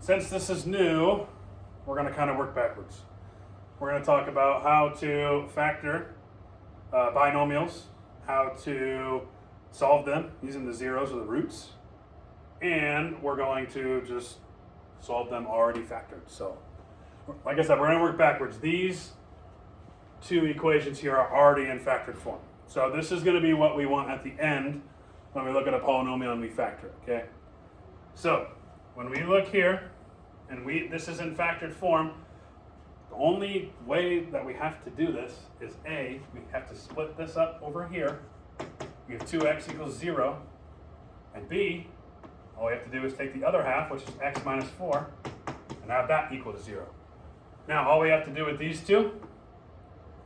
since this is new, we're going to kind of work backwards. We're going to talk about how to factor binomials, how to solve them using the zeros or the roots, and we're going to just solve them already factored. So, like I said, we're going to work backwards. These two equations here are already in factored form. So this is going to be what we want at the end when we look at a polynomial and we factor it, okay? So when we look here, and this is in factored form, the only way that we have to do this is A, we have to split this up over here. We have 2x equals 0, and B, all we have to do is take the other half, which is x minus 4, and have that equal to 0. Now all we have to do with these two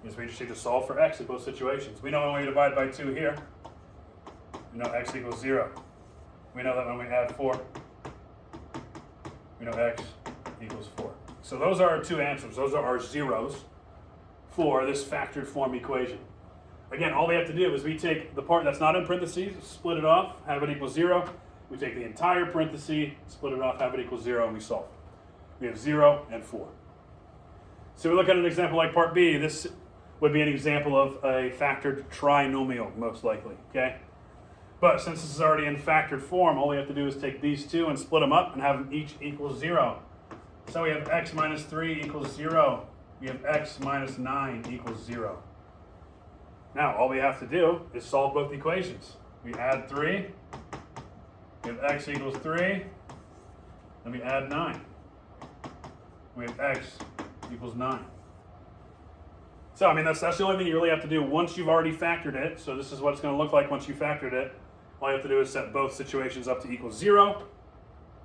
is we just need to solve for x in both situations. We know when we divide by 2 here, we know x equals 0. We know that when we add 4, we know x equals 4. So those are our two answers. Those are our zeros for this factored form equation. Again, all we have to do is we take the part that's not in parentheses, split it off, have it equal 0. We take the entire parenthesis, split it off, have it equal 0, and we solve. We have 0 and 4. So we look at an example like part B. This would be an example of a factored trinomial, most likely, okay? But since this is already in factored form, all we have to do is take these two and split them up and have them each equal 0. So we have x minus 3 equals 0. We have x minus 9 equals 0. Now, all we have to do is solve both equations. We add 3. We have x equals 3. Then we add 9. We have x equals 9. So, I mean, that's the only thing you really have to do once you've already factored it. So this is what it's going to look like once you factored it. All you have to do is set both situations up to equal 0,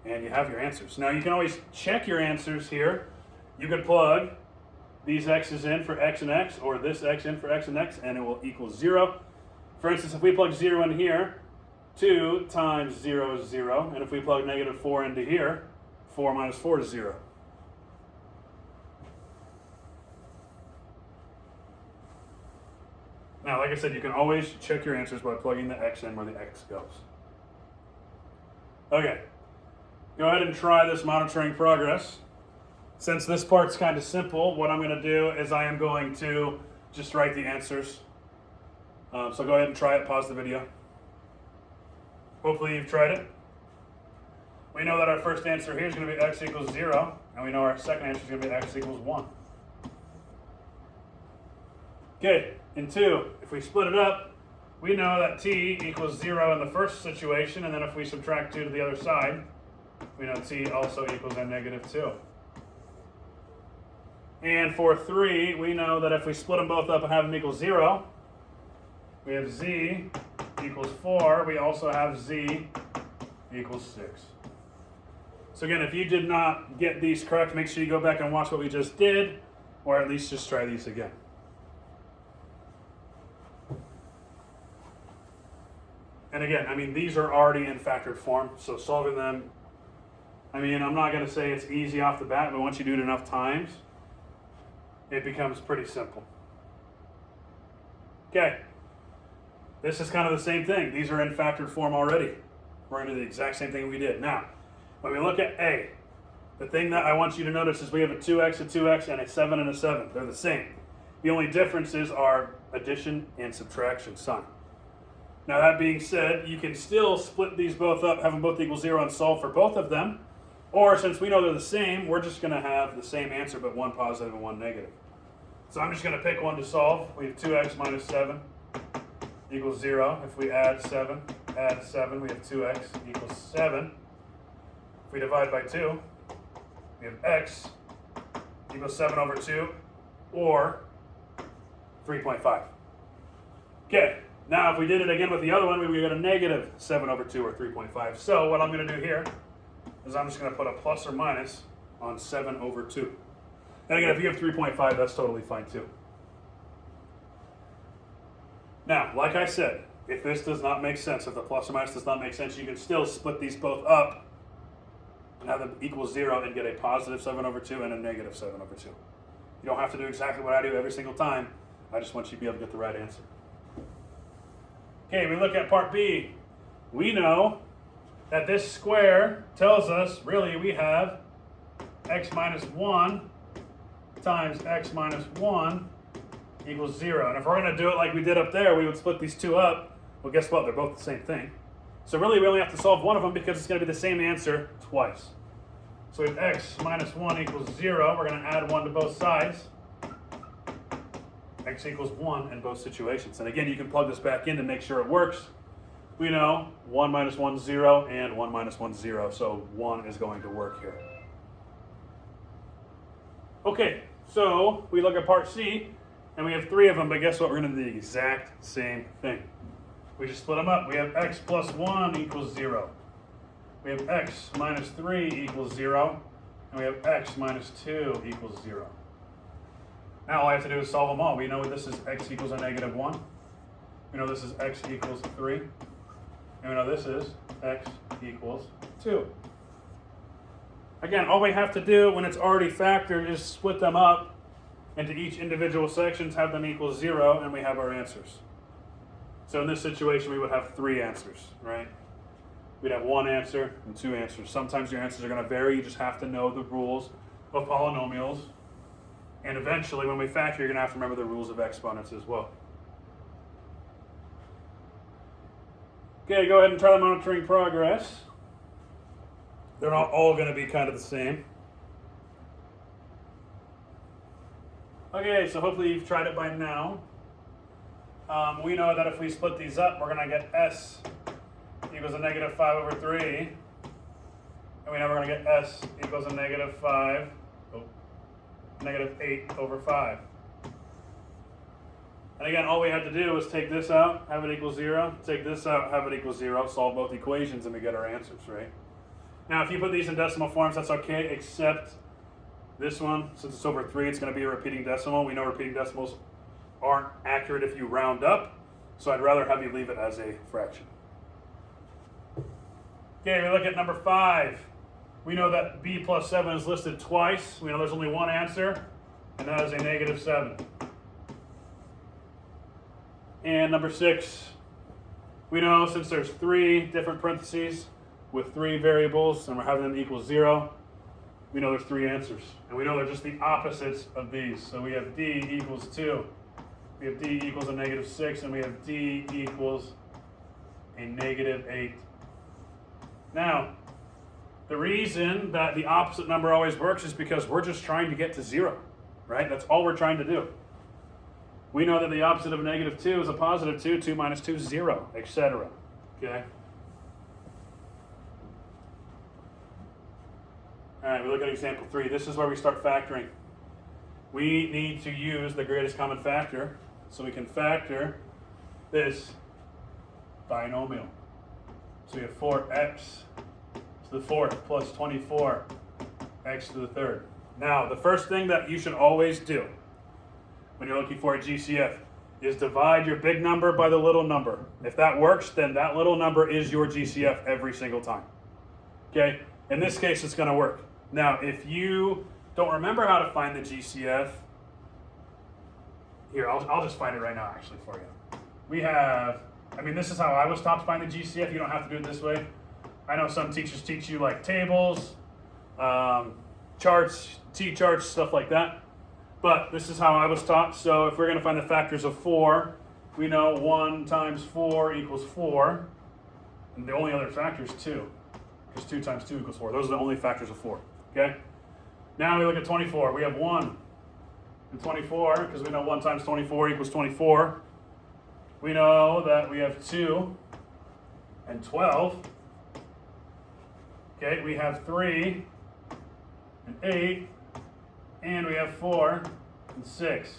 and you have your answers. Now, you can always check your answers here. You could plug these x's in for x and x, or this x in for x and x, and it will equal 0. For instance, if we plug 0 in here, 2 times 0 is 0. And if we plug negative 4 into here, 4 minus 4 is 0. Now, like I said, you can always check your answers by plugging the x in where the x goes. Okay, go ahead and try this monitoring progress. Since this part's kind of simple, what I'm going to do is I am going to just write the answers. So go ahead and try it, pause the video. Hopefully you've tried it. We know that our first answer here is going to be x equals 0, and we know our second answer is going to be x equals 1. Okay, in 2, if we split it up, we know that t equals 0 in the first situation, and then if we subtract 2 to the other side, we know t also equals a negative 2. And for 3, we know that if we split them both up and have them equal 0, we have z equals 4. We also have z equals 6. So again, if you did not get these correct, make sure you go back and watch what we just did, or at least just try these again. And again, I mean, these are already in factored form, so solving them, I mean, I'm not going to say it's easy off the bat, but once you do it enough times, it becomes pretty simple. Okay, this is kind of the same thing. These are in factored form already. We're going to do the exact same thing we did. Now, when we look at A, the thing that I want you to notice is we have a 2x, a 2x, and a 7 and a 7. They're the same. The only differences are addition and subtraction sign. Now, that being said, you can still split these both up, have them both equal 0, and solve for both of them. Or, since we know they're the same, we're just going to have the same answer, but one positive and one negative. So I'm just going to pick one to solve. We have 2x minus 7 equals 0. If we add 7, we have 2x equals 7. If we divide by 2, we have x equals 7 over 2, or 3.5. Okay. Now, if we did it again with the other one, we would get a negative 7 over 2, or 3.5. So what I'm going to do here is I'm just going to put a plus or minus on 7 over 2. And again, if you have 3.5, that's totally fine too. Now, like I said, if this does not make sense, if the plus or minus does not make sense, you can still split these both up and have them equal 0 and get a positive 7 over 2 and a negative 7 over 2. You don't have to do exactly what I do every single time. I just want you to be able to get the right answer. Okay, we look at part B. We know that this square tells us, really, we have x minus 1 times x minus 1 equals 0. And if we're going to do it like we did up there, we would split these two up. Well, guess what? They're both the same thing. So really, we only have to solve one of them because it's going to be the same answer twice. So we have x minus 1 equals 0. We're going to add 1 to both sides. X equals 1 in both situations. And again, you can plug this back in to make sure it works. We know 1 minus 1 is 0 and 1 minus 1 is 0. So 1 is going to work here. Okay, so we look at part C, and we have 3 of them, but guess what? We're going to do the exact same thing. We just split them up. We have x plus 1 equals 0. We have x minus 3 equals 0. And we have x minus 2 equals 0. Now all I have to do is solve them all. We know this is x equals a negative 1. We know this is x equals 3. And we know this is x equals 2. Again, all we have to do when it's already factored is split them up into each individual sections, have them equal 0, and we have our answers. So in this situation, we would have 3 answers, right? We'd have 1 answer and 2 answers. Sometimes your answers are going to vary. You just have to know the rules of polynomials. And eventually, when we factor, you're going to have to remember the rules of exponents as well. Okay, go ahead and try the monitoring progress. They're not all going to be kind of the same. Okay, so hopefully you've tried it by now. We know that if we split these up, we're going to get s equals a negative 5 over 3. And we know we're going to get s equals a negative 8 over 5. And again, all we had to do was take this out, have it equal 0. Take this out, have it equal 0. Solve both equations, and we get our answers, right? Now, if you put these in decimal forms, that's okay, except this one, since it's over 3, it's going to be a repeating decimal. We know repeating decimals aren't accurate if you round up, so I'd rather have you leave it as a fraction. Okay, we look at number 5. We know that b plus 7 is listed twice. We know there's only one answer, and that is a negative 7. And number 6, we know since there's 3 different parentheses with 3 variables, and we're having them equal 0, we know there's 3 answers. And we know they're just the opposites of these. So we have d equals 2. We have d equals a negative 6, and we have d equals a negative 8. Now, the reason that the opposite number always works is because we're just trying to get to 0, right? That's all we're trying to do. We know that the opposite of negative 2 is a positive 2. 2 minus 2 is 0, etc. Okay? All right, we look at example 3. This is where we start factoring. We need to use the greatest common factor, so we can factor this binomial. So we have 4x to the 4th plus 24x to the 3rd. Now, the first thing that you should always do when you're looking for a GCF is divide your big number by the little number. If that works, then that little number is your GCF every single time. Okay? In this case, it's going to work. Now, if you don't remember how to find the GCF, here, I'll just find it right now, actually, for you. We have, this is how I was taught to find the GCF. You don't have to do it this way. I know some teachers teach you like tables, charts, T-charts, stuff like that. But this is how I was taught. So if we're going to find the factors of 4, we know 1 times 4 equals 4. And the only other factor is 2. Because 2 times 2 equals 4. Those are the only factors of 4. Okay? Now we look at 24. We have 1 and 24, because we know 1 times 24 equals 24. We know that we have 2 and 12. Okay, we have 3 and 8. And we have 4 and 6.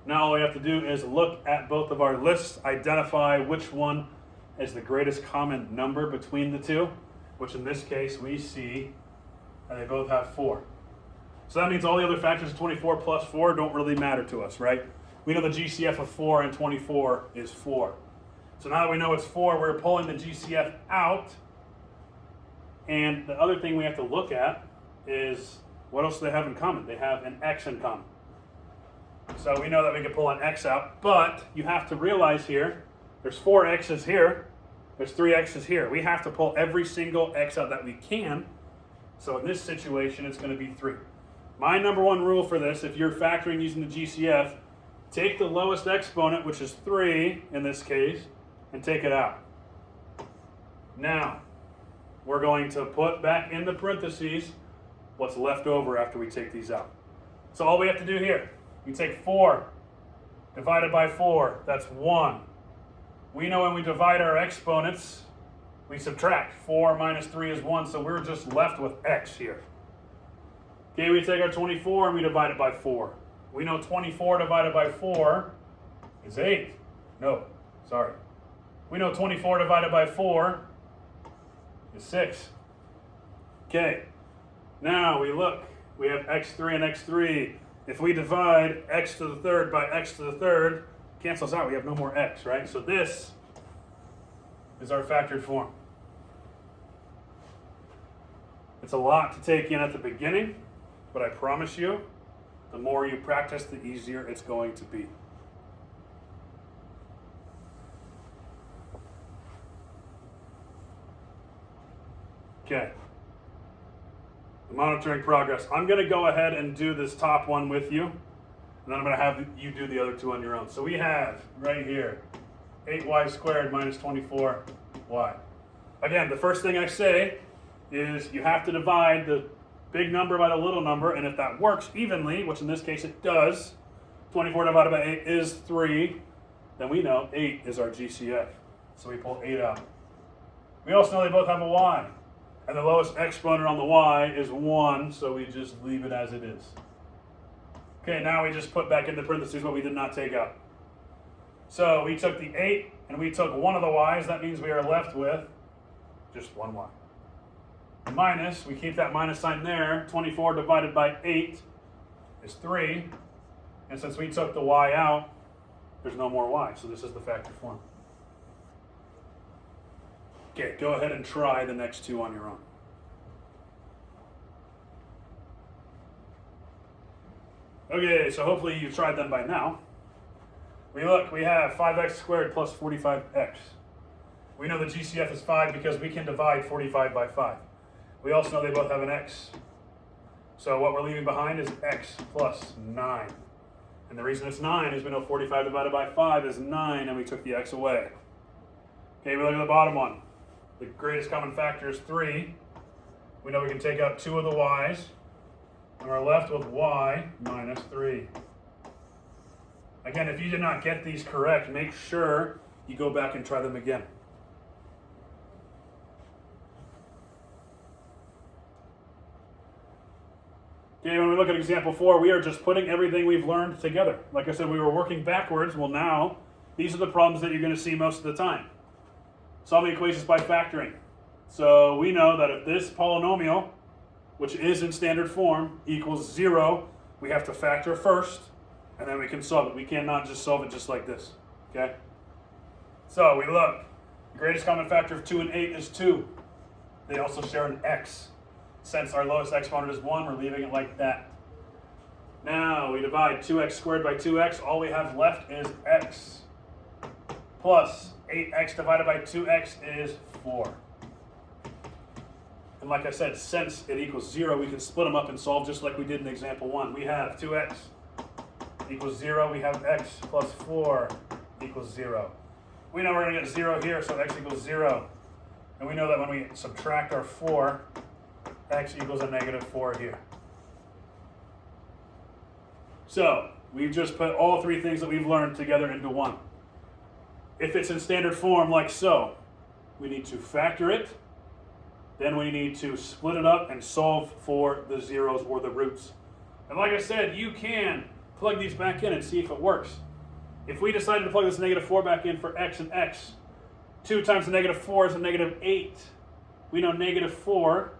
Now all we have to do is look at both of our lists, identify which one is the greatest common number between the two, which in this case we see that they both have 4. So that means all the other factors of 24 plus 4 don't really matter to us, right? We know the GCF of 4 and 24 is 4. So now that we know it's 4, we're pulling the GCF out. And the other thing we have to look at is what else do they have in common? They have an x in common. So we know that we can pull an x out, but you have to realize here, there's 4 x's here, there's 3 x's here. We have to pull every single x out that we can So in this situation, it's going to be 3. My number one rule for this, if you're factoring using the GCF, take the lowest exponent, which is 3 in this case, and take it out. Now, we're going to put back in the parentheses what's left over after we take these out. So all we have to do here, we take 4 divided by 4, that's 1. We know when we divide our exponents, we subtract. 4 minus 3 is 1, so we're just left with x here. Okay, we take our 24 and we divide it by 4. We know 24 divided by 4 is 8. No, sorry. We know 24 divided by 4 is 6. Okay, now we look. We have x3 and x3. If we divide x to the third by x to the third, cancels out. We have no more x, right? So this is our factored form. It's a lot to take in at the beginning, but I promise you, the more you practice, the easier it's going to be. Okay. The monitoring progress. I'm going to go ahead and do this top one with you, and then I'm going to have you do the other 2 on your own. So we have right here 8y squared minus 24y. Again, the first thing I say is you have to divide the big number by the little number, and if that works evenly, which in this case it does, 24 divided by 8 is 3, then we know 8 is our GCF. So we pull 8 out. We also know they both have a y, and the lowest exponent on the y is 1, so we just leave it as it is. Okay, now we just put back in the parentheses what we did not take out. So we took the 8, and we took one of the y's. That means we are left with just one y. Minus, we keep that minus sign there. 24 divided by 8 is 3. And since we took the y out, there's no more y. So this is the factored form. Okay, go ahead and try the next 2 on your own. Okay, so hopefully you've tried them by now. We have 5x squared plus 45x. We know the GCF is 5 because we can divide 45 by 5. We also know they both have an x. So what we're leaving behind is x plus 9. And the reason it's 9 is we know 45 divided by 5 is 9, and we took the x away. Okay, we look at the bottom one. The greatest common factor is 3. We know we can take out 2 of the y's, and we're left with y minus 3. Again, if you did not get these correct, make sure you go back and try them again. Okay, when we look at example 4, we are just putting everything we've learned together. Like I said, we were working backwards. Well, now, these are the problems that you're going to see most of the time. Solving equations by factoring. So we know that if this polynomial, which is in standard form, equals 0, we have to factor first, and then we can solve it. We cannot just solve it just like this, okay? So we look. The greatest common factor of 2 and 8 is 2. They also share an x. Since our lowest exponent is 1, we're leaving it like that. Now we divide 2x squared by 2x. All we have left is x. Plus 8x divided by 2x is 4. And like I said, since it equals 0, we can split them up and solve just like we did in example 1. We have 2x equals 0. We have x plus 4 equals 0. We know we're going to get 0 here, so x equals 0. And we know that when we subtract our 4, x equals a negative 4 here. So we've just put all 3 things that we've learned together into one. If it's in standard form like so, we need to factor it, then we need to split it up and solve for the zeros or the roots. And like I said, you can plug these back in and see if it works. If we decided to plug this negative 4 back in for x and x, 2 times the negative 4 is a negative 8. We know negative 4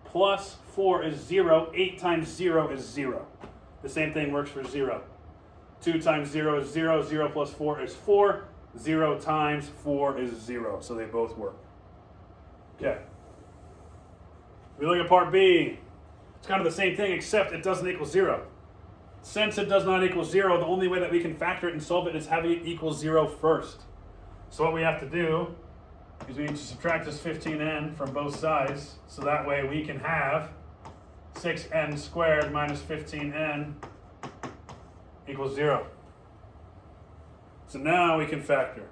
plus 4 is 0. 8 times 0 is 0. The same thing works for 0. 2 times 0 is 0. 0 plus 4 is 4. 0 times 4 is 0. So they both work. Okay. We look at part B. It's kind of the same thing, except it doesn't equal 0. Since it does not equal 0, the only way that we can factor it and solve it is having it equal 0 first. So what we have to do is we need to subtract this 15n from both sides, so that way we can have 6n squared minus 15n equals 0. So now we can factor.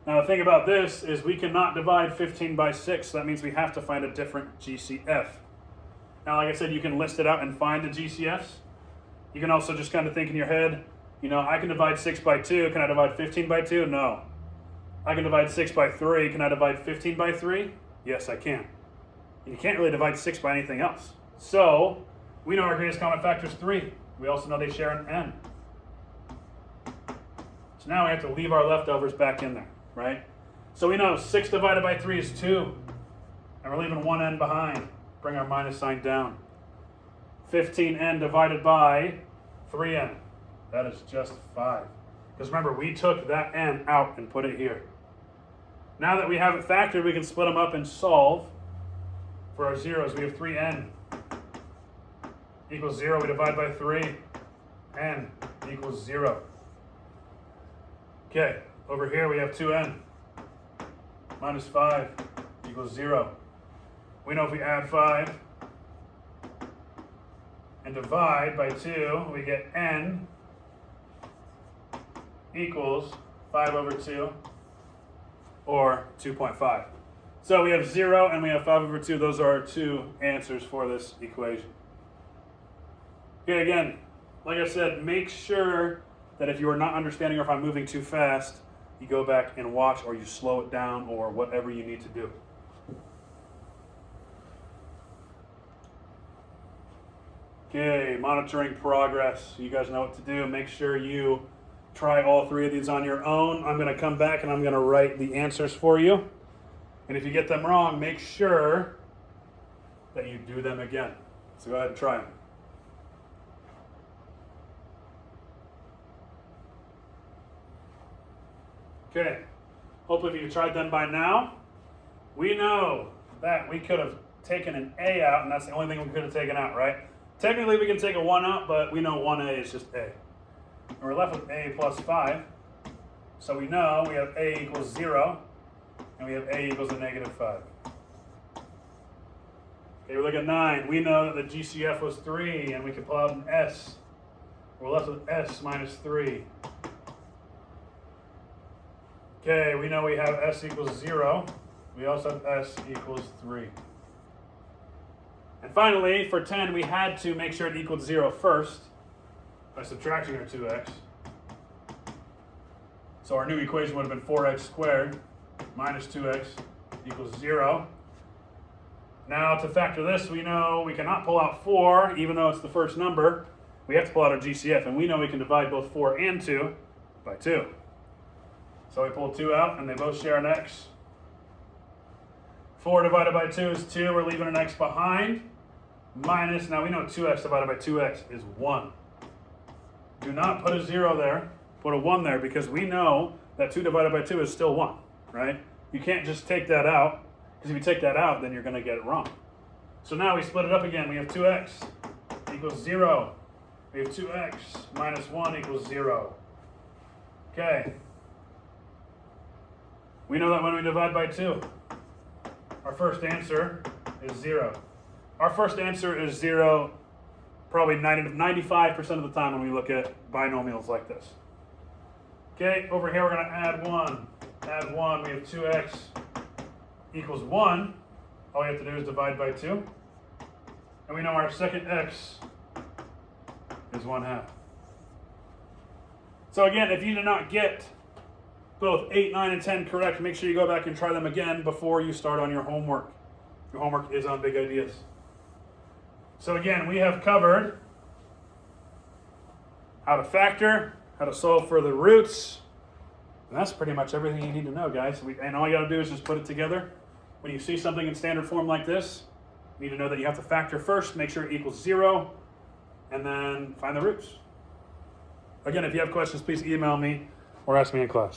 Now the thing about this is we cannot divide 15 by 6, so that means we have to find a different GCF. Now, like I said, you can list it out and find the GCFs. You can also just kind of think in your head, you know, I can divide 6 by 2. Can I divide 15 by 2? No. I can divide 6 by 3. Can I divide 15 by 3? Yes, I can. And you can't really divide 6 by anything else. So we know our greatest common factor is 3. We also know they share an n. So now we have to leave our leftovers back in there, right? So we know 6 divided by 3 is 2. And we're leaving one n behind. Bring our minus sign down. 15n divided by 3n. That is just 5. Because remember, we took that n out and put it here. Now that we have it factored, we can split them up and solve for our zeros. We have 3n equals 0. We divide by 3. N equals 0. Okay, over here we have 2n minus 5 equals 0. We know if we add 5 and divide by 2, we get n equals 5 over 2, or 2.5. So we have 0 and we have 5 over 2. Those are our two answers for this equation. Okay, again, like I said, make sure that if you are not understanding or if I'm moving too fast, you go back and watch, or you slow it down, or whatever you need to do. Okay, monitoring progress. You guys know what to do. Make sure you try all three of these on your own. I'm going to come back and I'm going to write the answers for you. And if you get them wrong, make sure that you do them again. So go ahead and try them. Okay, hopefully if you tried them by now. We know that we could have taken an A out, and that's the only thing we could have taken out, right? Technically we can take a 1 out, but we know 1A is just A. And we're left with A plus 5. So we know we have A equals 0, and we have A equals a negative 5. Okay, we look at 9. We know that the GCF was 3, and we can pull out an S. We're left with S minus 3. Okay, we know we have S equals 0. We also have S equals 3. And finally, for 10, we had to make sure it equaled 0 first by subtracting our 2x. So our new equation would have been 4x squared minus 2x equals 0. Now to factor this, we know we cannot pull out 4, even though it's the first number. We have to pull out our GCF, and we know we can divide both 4 and 2 by 2. So we pull 2 out, and they both share an x. 4 divided by 2 is 2. We're leaving an x behind. Minus, now we know 2x divided by 2x is 1. Do not put a 0 there. Put a 1 there, because we know that 2 divided by 2 is still 1, right? You can't just take that out, because if you take that out, then you're going to get it wrong. So now we split it up again. We have 2x equals 0. We have 2x minus 1 equals 0. Okay. We know that when we divide by 2, our first answer is 0. Our first answer is 0 probably 95% of the time when we look at binomials like this. Okay, over here we're going to add 1. Add 1, we have 2x equals 1. All we have to do is divide by 2. And we know our second x is 1/2. So again, if you did not get both 8, 9, and 10 correct, make sure you go back and try them again before you start on your homework. Your homework is on big ideas. So again, we have covered how to factor, how to solve for the roots, and that's pretty much everything you need to know, guys. And all you got to do is just put it together. When you see something in standard form like this, you need to know that you have to factor first, make sure it equals 0, and then find the roots. Again, if you have questions, please email me or ask me in class.